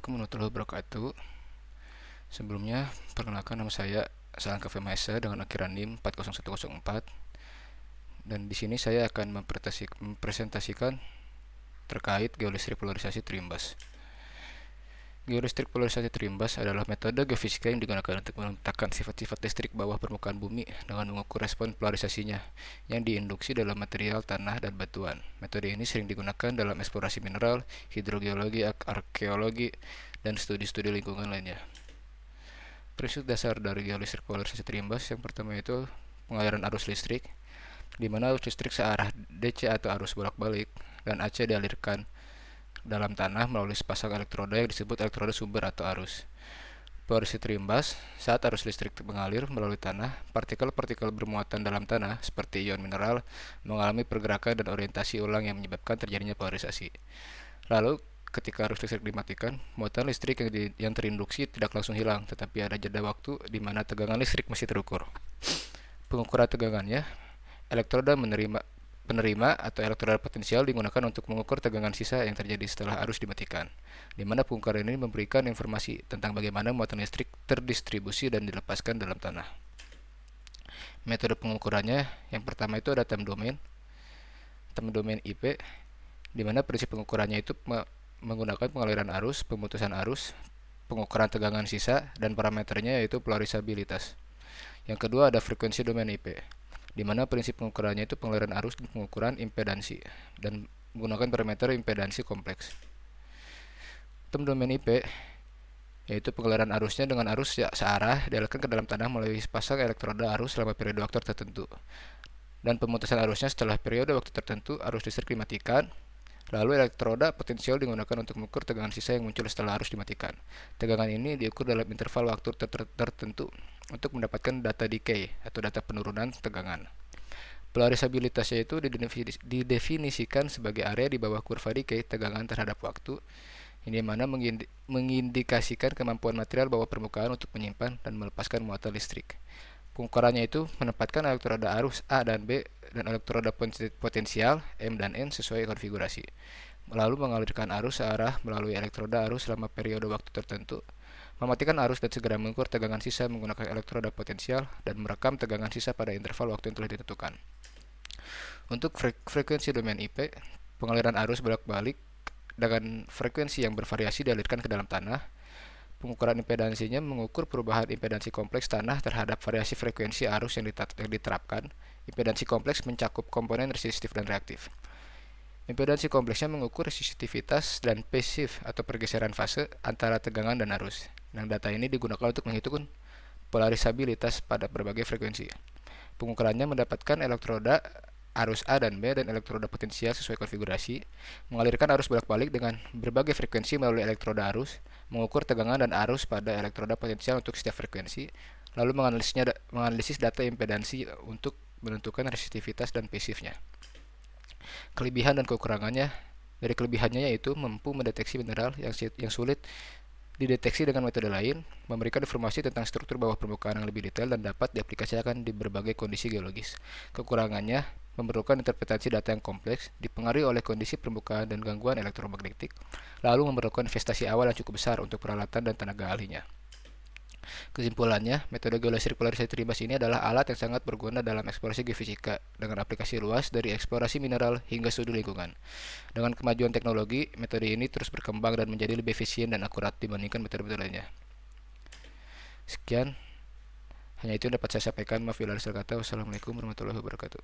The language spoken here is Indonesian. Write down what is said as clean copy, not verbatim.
Assalamualaikum warahmatullahi wabarakatuh. Sebelumnya, perkenalkan nama saya Salangka Femaesa dengan akhiran NIM 40104. Dan di sini saya akan mempresentasikan terkait geolistrik polarisasi terimbas. Geolistrik polarisasi terimbas adalah metode geofisika yang digunakan untuk memetakan sifat-sifat listrik bawah permukaan bumi dengan mengukur respon polarisasinya yang diinduksi dalam material tanah dan batuan. Metode ini sering digunakan dalam eksplorasi mineral, hidrogeologi, arkeologi, dan studi-studi lingkungan lainnya. Prinsip dasar dari geolistrik polarisasi terimbas yang pertama itu pengaliran arus listrik, di mana arus listrik searah DC atau arus bolak-balik dan AC dialirkan dalam tanah melalui sepasang elektroda yang disebut elektroda sumber atau arus. Polarisasi terimbas, saat arus listrik mengalir melalui tanah, partikel-partikel bermuatan dalam tanah seperti ion mineral mengalami pergerakan dan orientasi ulang yang menyebabkan terjadinya polarisasi. Lalu, ketika arus listrik dimatikan, muatan listrik yang terinduksi tidak langsung hilang, tetapi ada jeda waktu di mana tegangan listrik masih terukur. Pengukuran tegangannya, elektroda penerima atau elektroda potensial digunakan untuk mengukur tegangan sisa yang terjadi setelah arus dimatikan, di mana pengukuran ini memberikan informasi tentang bagaimana muatan listrik terdistribusi dan dilepaskan dalam tanah. Metode pengukurannya, yang pertama itu ada time domain IP, di mana prinsip pengukurannya itu menggunakan pengaliran arus, pemutusan arus, pengukuran tegangan sisa, dan parameternya yaitu polarisabilitas. Yang kedua ada frekuensi domain IP, di mana prinsip pengukurannya itu pengaliran arus dan pengukuran impedansi, dan menggunakan parameter impedansi kompleks. Time domain IP yaitu pengaliran arusnya dengan arus searah dialirkan ke dalam tanah melalui sepasang elektroda arus selama periode waktu tertentu. Dan pemutusan arusnya setelah periode waktu tertentu, arus listrik dimatikan. Lalu elektroda potensial digunakan untuk mengukur tegangan sisa yang muncul setelah arus dimatikan. Tegangan ini diukur dalam interval waktu tertentu untuk mendapatkan data decay atau data penurunan tegangan. Polarisabilitasnya itu didefinisikan sebagai area di bawah kurva decay tegangan terhadap waktu, ini mana mengindikasikan kemampuan material bawah permukaan untuk menyimpan dan melepaskan muatan listrik. Pengukurannya itu menempatkan elektroda arus A dan B dan elektroda potensial M dan N sesuai konfigurasi, lalu mengalirkan arus searah melalui elektroda arus selama periode waktu tertentu, mematikan arus dan segera mengukur tegangan sisa menggunakan elektroda potensial, dan merekam tegangan sisa pada interval waktu yang telah ditentukan. Untuk frekuensi domain IP, pengaliran arus bolak-balik dengan frekuensi yang bervariasi dialirkan ke dalam tanah. Pengukuran impedansinya mengukur perubahan impedansi kompleks tanah terhadap variasi frekuensi arus yang diterapkan. Impedansi kompleks mencakup komponen resistif dan reaktif. Impedansi kompleksnya mengukur resistivitas dan phase shift atau pergeseran fase antara tegangan dan arus. Nah, data ini digunakan untuk menghitung polarisabilitas pada berbagai frekuensi. Pengukurannya mendapatkan elektroda arus A dan B dan elektroda potensial sesuai konfigurasi, mengalirkan arus bolak-balik dengan berbagai frekuensi melalui elektroda arus, mengukur tegangan dan arus pada elektroda potensial untuk setiap frekuensi, lalu menganalisis data impedansi untuk menentukan resistivitas dan phase shift-nya. Kelebihan dan kekurangannya, dari kelebihannya yaitu mampu mendeteksi mineral yang sulit dideteksi dengan metode lain, memberikan informasi tentang struktur bawah permukaan yang lebih detail dan dapat diaplikasikan di berbagai kondisi geologis. Kekurangannya memerlukan interpretasi data yang kompleks, dipengaruhi oleh kondisi permukaan dan gangguan elektromagnetik, lalu memerlukan investasi awal yang cukup besar untuk peralatan dan tenaga ahlinya. Kesimpulannya, metode geolistrik polarisasi terimbas ini adalah alat yang sangat berguna dalam eksplorasi geofisika dengan aplikasi luas dari eksplorasi mineral hingga studi lingkungan. Dengan kemajuan teknologi, metode ini terus berkembang dan menjadi lebih efisien dan akurat dibandingkan metode-metode lainnya. Sekian, hanya itu yang dapat saya sampaikan. Maaf bila ada salah kata. Wassalamualaikum warahmatullahi wabarakatuh.